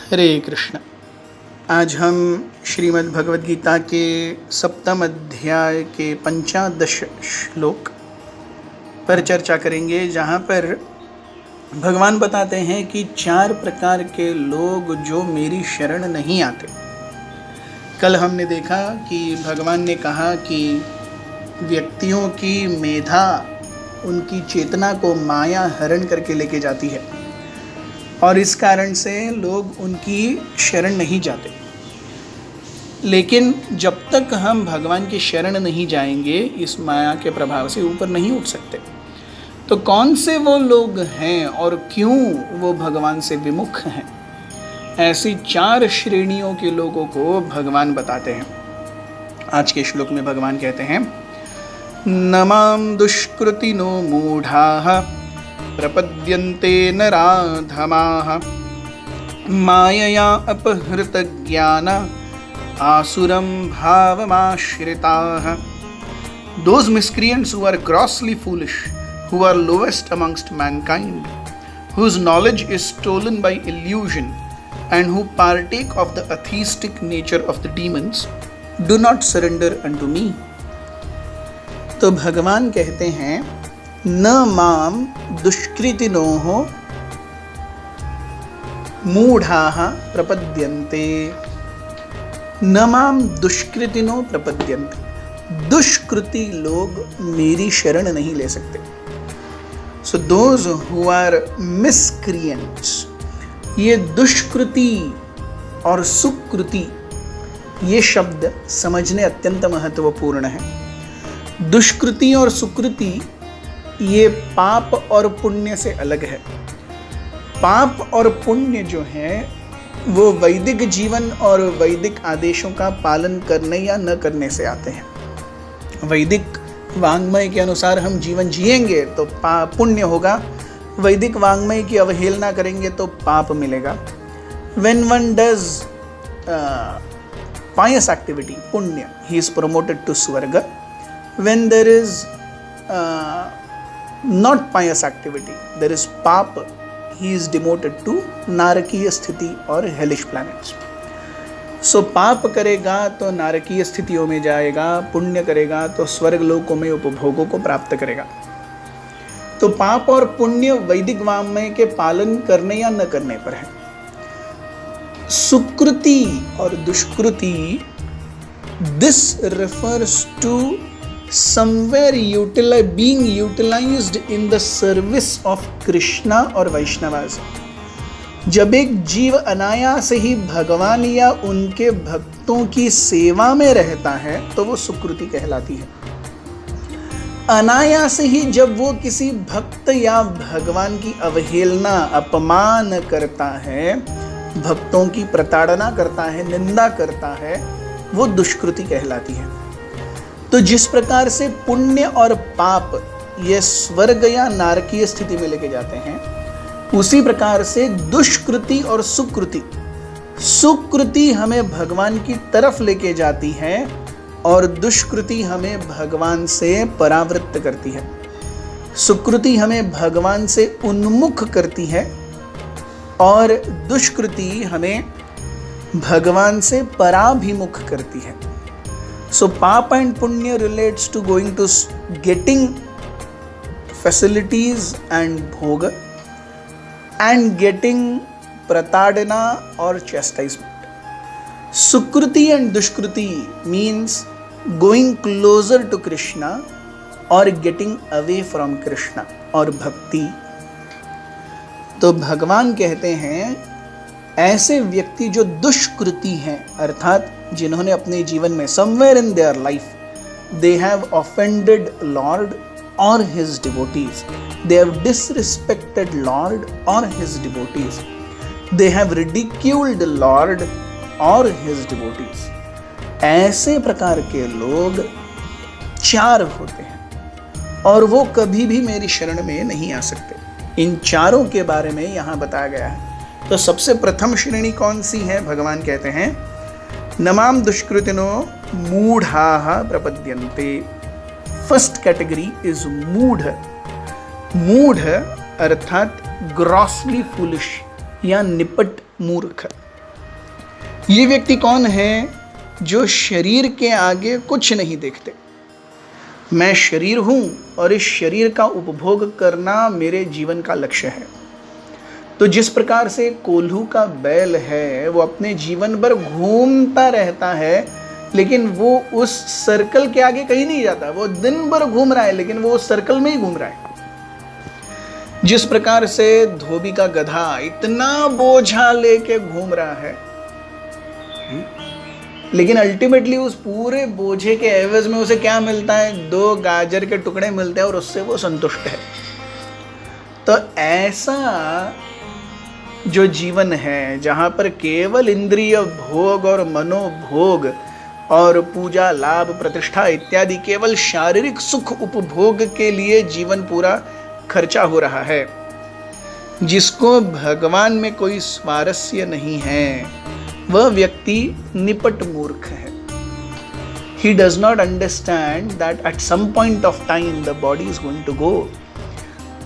हरे कृष्ण। आज हम श्रीमद् भगवद गीता के सप्तम अध्याय के 15 श्लोक पर चर्चा करेंगे, जहाँ पर भगवान बताते हैं कि 4 प्रकार के लोग जो मेरी शरण नहीं आते। कल हमने देखा कि भगवान ने कहा कि व्यक्तियों की मेधा उनकी चेतना को माया हरण करके लेके जाती है और इस कारण से लोग उनकी शरण नहीं जाते। लेकिन जब तक हम भगवान की शरण नहीं जाएंगे, इस माया के प्रभाव से ऊपर नहीं उठ सकते। तो कौन से वो लोग हैं और क्यों वो भगवान से विमुख हैं, ऐसी 4 श्रेणियों के लोगों को भगवान बताते हैं। आज के श्लोक में भगवान कहते हैं, नमां दुष्कृतिनो मूढ़ाः प्रपद्यन्ते नराधमाः मायया अपहृतज्ञाना आसुरं भावमाश्रिताः। Those miscreants who are grossly foolish, who are lowest amongst mankind, whose knowledge is stolen by illusion, and who partake of the atheistic nature of the demons, do not surrender unto me. तो भगवान कहते हैं, न माम दुष्कृतिनोः मूढ़ाः प्रपद्यन्ते। न माम दुष्कृतिनो प्रपद्यन्ते। दुष्कृति लोग मेरी शरण नहीं ले सकते। So those who are miscreants. ये दुष्कृति और सुकृति, ये शब्द समझने अत्यंत महत्वपूर्ण है। दुष्कृति और सुकृति ये पाप और पुण्य से अलग है। पाप और पुण्य जो है वो वैदिक जीवन और वैदिक आदेशों का पालन करने या न करने से आते हैं। वैदिक वाङ्मय के अनुसार हम जीवन जिएंगे तो पुण्य होगा, वैदिक वाङ्मय की अवहेलना करेंगे तो पाप मिलेगा। When one does pious activity, punya, he is promoted to Swarga. When there is not pious activity, there is pap, he is demoted to नारकीय स्थिति और hellish planets. So पाप करेगा तो नारकीय स्थितियों में जाएगा, पुण्य करेगा तो स्वर्ग लोकों में उपभोगों को प्राप्त करेगा। तो पाप और पुण्य वैदिक वाङ्मय के पालन करने या न करने पर है। सुकृति और दुष्कृति, this refers to somewhere being utilized in the service of Krishna और वैष्णवास। जब एक जीव अनायास ही भगवान या उनके भक्तों की सेवा में रहता है तो वो सुकृति कहलाती है। अनायास ही जब वो किसी भक्त या भगवान की अवहेलना, अपमान करता है, भक्तों की प्रताड़ना करता है, निंदा करता है, वो दुष्कृति कहलाती है। तो जिस प्रकार से पुण्य और पाप ये स्वर्ग या नारकीय स्थिति में लेके जाते हैं, उसी प्रकार से दुष्कृति और सुकृति, सुकृति हमें भगवान की तरफ लेके जाती है और दुष्कृति हमें भगवान से परावृत्त करती है। सुकृति हमें भगवान से उन्मुख करती है और दुष्कृति हमें भगवान से पराभिमुख करती है। So Papa and Punya relates to going to getting facilities and bhoga and getting pratadana or chastisement. Sukruti and Dushkruti means going closer to Krishna or getting away from Krishna और भक्ति। तो भगवान कहते हैं, ऐसे व्यक्ति जो दुष्कृति हैं, अर्थात जिन्होंने अपने जीवन में somewhere in their life they have offended Lord or his devotees, they have disrespected Lord or his devotees, they have ridiculed Lord or his devotees, ऐसे प्रकार के लोग 4 होते हैं और वो कभी भी मेरी शरण में नहीं आ सकते। इन चारों के बारे में यहाँ बताया गया है। तो सबसे प्रथम श्रेणी कौन सी है? भगवान कहते हैं, नमाम दुष्कृतिनो मूढ़ाः प्रपद्यन्ते। फर्स्ट कैटेगरी इज मूढ़। मूढ़ अर्थात ग्रॉसली फूलिश या निपट मूर्ख। ये व्यक्ति कौन है? जो शरीर के आगे कुछ नहीं देखते। मैं शरीर हूँ और इस शरीर का उपभोग करना मेरे जीवन का लक्ष्य है। तो जिस प्रकार से कोल्हू का बैल है, वो अपने जीवन भर घूमता रहता है, लेकिन वो उस सर्कल के आगे कहीं नहीं जाता। वो दिन भर घूम रहा है, लेकिन वो उस सर्कल में ही घूम रहा है। जिस प्रकार से धोबी का गधा इतना बोझा लेके घूम रहा है, लेकिन अल्टीमेटली उस पूरे बोझे के एवज में उसे क्या मिलता है? 2 गाजर के टुकड़े मिलते हैं और उससे वो संतुष्ट है। तो ऐसा जो जीवन है, जहाँ पर केवल इंद्रिय भोग और मनोभोग और पूजा, लाभ, प्रतिष्ठा इत्यादि केवल शारीरिक सुख उपभोग के लिए जीवन पूरा खर्चा हो रहा है, जिसको भगवान में कोई स्वारस्य नहीं है, वह व्यक्ति निपट मूर्ख है। He does not understand that at some point of time the body is going to go.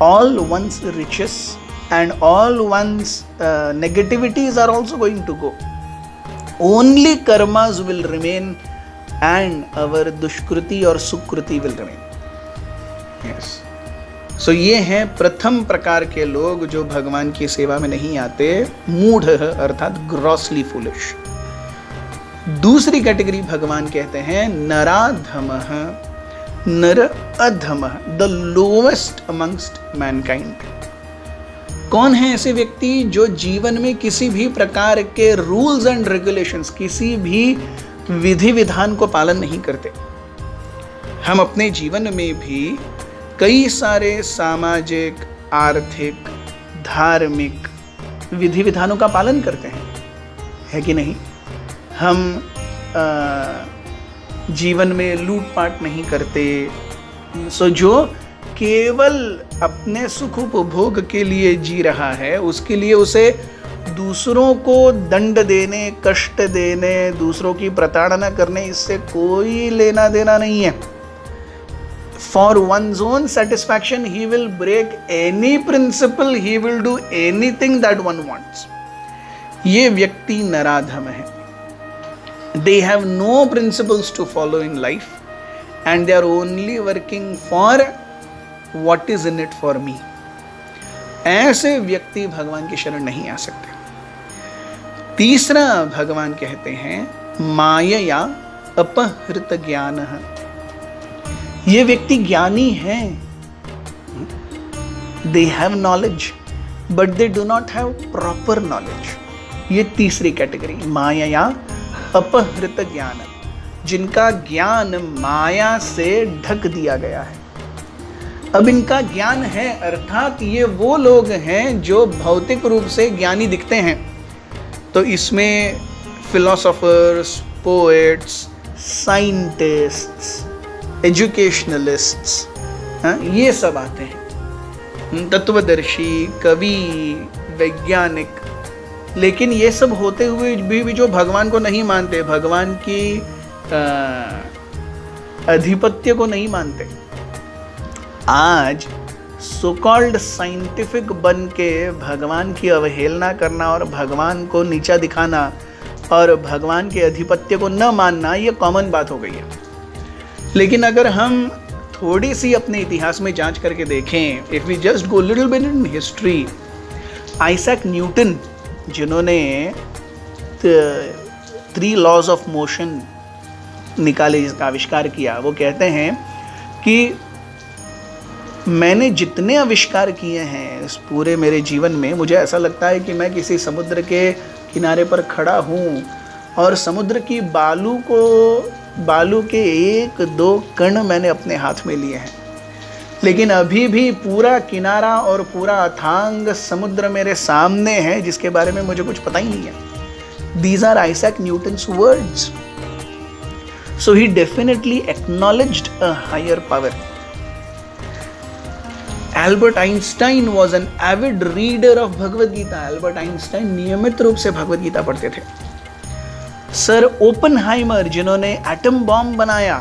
All one's riches and all one's negativities are also going to go. Only karmas will remain and our dushkriti or sukriti will remain. Yes. So ये हैं प्रथम प्रकार के लोग जो भगवान की सेवा में नहीं आते, मूढ़ अर्थात ग्रॉसली फूलिश। दूसरी कैटेगरी भगवान कहते हैं नराधमः, नर अधमः, द लोवेस्ट अमंगस्ट मैनकाइंड। कौन है ऐसे व्यक्ति जो जीवन में किसी भी प्रकार के रूल्स एंड रेगुलेशंस, किसी भी विधि विधान को पालन नहीं करते। हम अपने जीवन में भी कई सारे सामाजिक, आर्थिक, धार्मिक विधि विधानों का पालन करते हैं, है कि नहीं? हम जीवन में लूटपाट नहीं करते। सो जो केवल अपने सुख उपभोग के लिए जी रहा है, उसके लिए उसे दूसरों को दंड देने, कष्ट देने, दूसरों की प्रताड़ना करने, इससे कोई लेना देना नहीं है। For one's own satisfaction, he will break any principle, he will do anything that one wants. ये व्यक्ति नराधम है। They have no principles to follow in life and they are only working for what is in it for me. ऐसे व्यक्ति भगवान की शरण नहीं आ सकते। तीसरा भगवान कहते हैं मायया अपहृत ज्ञानः। ये व्यक्ति ज्ञानी हैं, they have knowledge but they do not have proper knowledge. ये तीसरी कैटेगरी, माया अपहृत ज्ञान, जिनका ज्ञान माया से ढक दिया गया है। अब इनका ज्ञान है, अर्थात ये वो लोग हैं जो भौतिक रूप से ज्ञानी दिखते हैं। तो इसमें फिलोसोफर्स, पोएट्स, साइंटिस्ट्स, एजुकेशनलिस्ट्स, ये सब आते हैं, तत्वदर्शी, कवि, वैज्ञानिक। लेकिन ये सब होते हुए भी जो भगवान को नहीं मानते, भगवान की अधिपत्य को नहीं मानते। आज सो कॉल्ड साइंटिफिक बन के भगवान की अवहेलना करना और भगवान को नीचा दिखाना और भगवान के अधिपत्य को न मानना, ये कॉमन बात हो गई है। लेकिन अगर हम थोड़ी सी अपने इतिहास में जांच करके देखें, if we just go little bit in history, Isaac Newton जिन्होंने 3 लॉज ऑफ मोशन निकाले, जिसका आविष्कार किया, वो कहते हैं कि मैंने जितने आविष्कार किए हैं इस पूरे मेरे जीवन में, मुझे ऐसा लगता है कि मैं किसी समुद्र के किनारे पर खड़ा हूँ और समुद्र की बालू के 1-2 कण मैंने अपने हाथ में लिए हैं, लेकिन अभी भी पूरा किनारा और पूरा अथांग समुद्र मेरे सामने है, जिसके बारे में मुझे कुछ पता ही नहीं है। These are Isaac Newton's words. So he definitely acknowledged a higher power. Albert Einstein was an avid reader of Bhagavad Gita. Albert Einstein नियमित रूप से भगवद गीता पढ़ते थे। सर ओपनहाइमर जिन्होंने एटम बॉम्ब बनाया,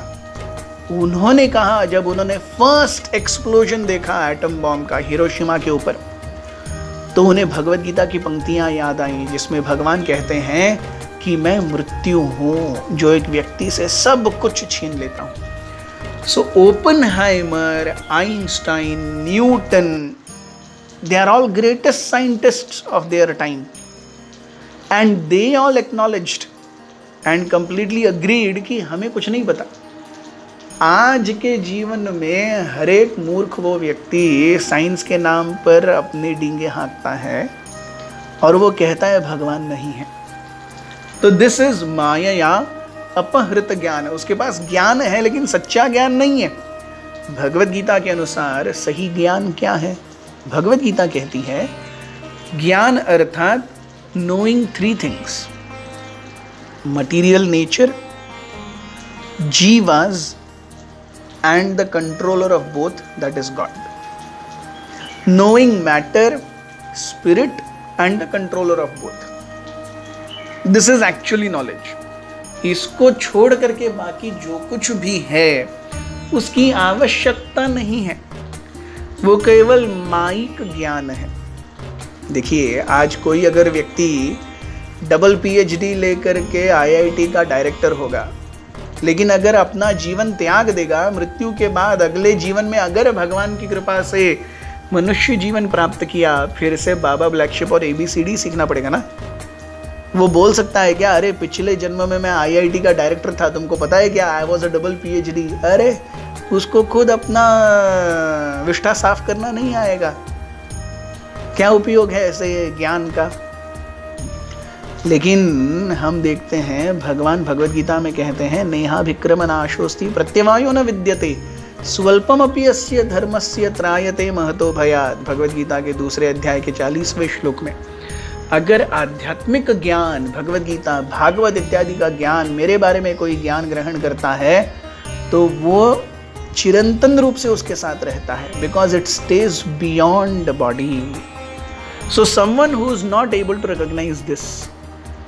उन्होंने कहा, जब उन्होंने फर्स्ट एक्सप्लोजन देखा एटम बॉम्ब का हिरोशिमा के ऊपर, तो उन्हें भगवद गीता की पंक्तियां याद आईं, जिसमें भगवान कहते हैं कि मैं मृत्यु हूं जो एक व्यक्ति से सब कुछ छीन लेता हूं। So Oppenheimer, Einstein, Newton, they are all greatest scientists of their time, and they all acknowledged and completely agreed कि हमें कुछ नहीं पता। आज के जीवन में हर एक मूर्ख वो व्यक्ति साइंस के नाम पर अपने डींगे हाँकता है और वो कहता है भगवान नहीं है। तो दिस इज माया या अपहृत ज्ञान। उसके पास ज्ञान है लेकिन सच्चा ज्ञान नहीं है। भगवत गीता के अनुसार सही ज्ञान क्या है? भगवत गीता कहती है ज्ञान अर्थात knowing 3 things: material nature, जीवास and the controller of both, that is God. Knowing matter, spirit and the controller of both. This is actually knowledge. इसको छोड़ करके बाकी जो कुछ भी है उसकी आवश्यकता नहीं है, वो केवल माइक ज्ञान है। देखिए, आज कोई अगर व्यक्ति डबल PhD लेकर के IIT का डायरेक्टर होगा, लेकिन अगर अपना जीवन त्याग देगा, मृत्यु के बाद अगले जीवन में अगर भगवान की कृपा से मनुष्य जीवन प्राप्त किया, फिर से बाबा ब्लैक शिप और ABCD सीखना पड़ेगा ना। वो बोल सकता है क्या, अरे पिछले जन्म में मैं IIT का डायरेक्टर था, तुमको पता है क्या, I was a double PhD? अरे उसको खुद अपना विष्ठा साफ करना नहीं आएगा, क्या उपयोग है ऐसे ज्ञान का। लेकिन हम देखते हैं भगवान भगवत गीता में कहते हैं नेहा विक्रम नाशोस्ति प्रत्यवायो न विद्यते स्वल्पमपि अस्य धर्मस्य त्रायते महतो भयात्। भगवत गीता के 2 अध्याय के 40वें श्लोक में अगर आध्यात्मिक ज्ञान, भगवत गीता, भागवत इत्यादि का ज्ञान, मेरे बारे में कोई ज्ञान ग्रहण करता है तो वो चिरंतन रूप से उसके साथ रहता है, because it stays beyond body. So someone who is not able to recognise this,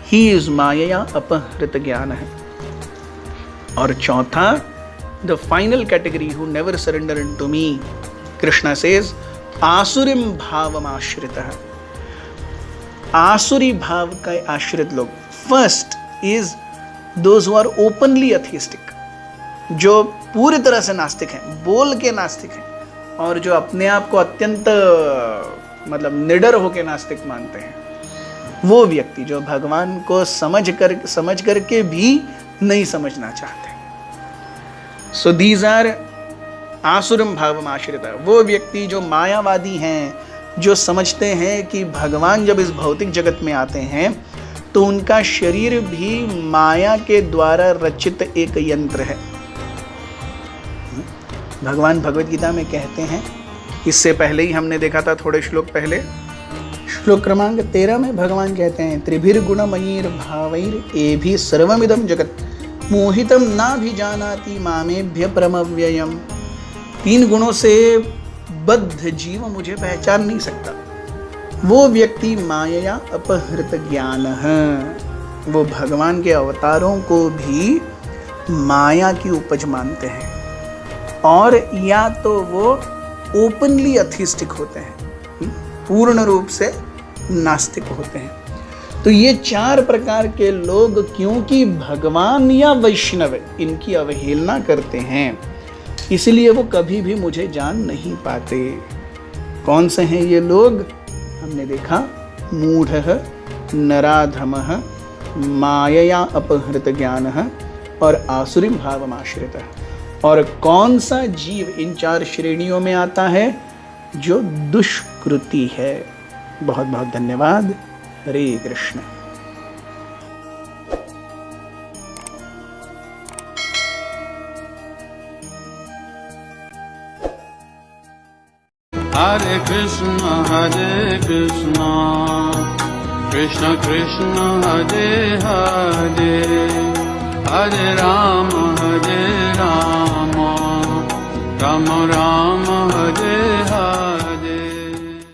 he is माया अपहृत ज्ञान है। और चौथा, the final category who never surrender into me, Krishna says आसुरिम भावम आश्रितः। आसुरी भाव का आश्रित लोग, first is those who are openly atheistic, जो पूरी तरह से नास्तिक हैं, बोल के नास्तिक हैं, और जो अपने आप को अत्यंत मतलब निडर होकर नास्तिक मानते हैं। वो व्यक्ति जो भगवान को समझ करके भी नहीं समझना चाहते। सो दीज आर आसुरम भावम आश्रिता। वो व्यक्ति जो मायावादी हैं, जो समझते हैं कि भगवान जब इस भौतिक जगत में आते हैं तो उनका शरीर भी माया के द्वारा रचित एक यंत्र है। भगवान भगवत गीता में कहते हैं, इससे पहले ही हमने देखा था थोड़े श्लोक पहले, श्लोक क्रमांक 13 में भगवान कहते हैं त्रिभिर्गुणमयीर भावैर एभि सर्वमिदं जगत मोहितम ना भी जानाति मामेभ्य परमव्ययम। 3 गुणों से बद्ध जीव मुझे पहचान नहीं सकता। वो व्यक्ति माया अपहृत ज्ञान है। वो भगवान के अवतारों को भी माया की उपज मानते हैं, और या तो वो ओपनली एथिस्टिक होते हैं, पूर्ण रूप से नास्तिक होते हैं। तो ये 4 प्रकार के लोग क्योंकि भगवान या वैष्णव इनकी अवहेलना करते हैं, इसलिए वो कभी भी मुझे जान नहीं पाते। कौन से हैं ये लोग? हमने देखा, मूढ़ः, नराधमः, मायया अपहृत ज्ञानः और आसुरीं भावमाश्रितः। और कौन सा जीव इन 4 श्रेणियों में आता है? जो दुष्कृति है। बहुत बहुत धन्यवाद। हरे कृष्ण। हरे कृष्ण कृष्ण कृष्ण हरे हरे, हरे राम राम राम हरे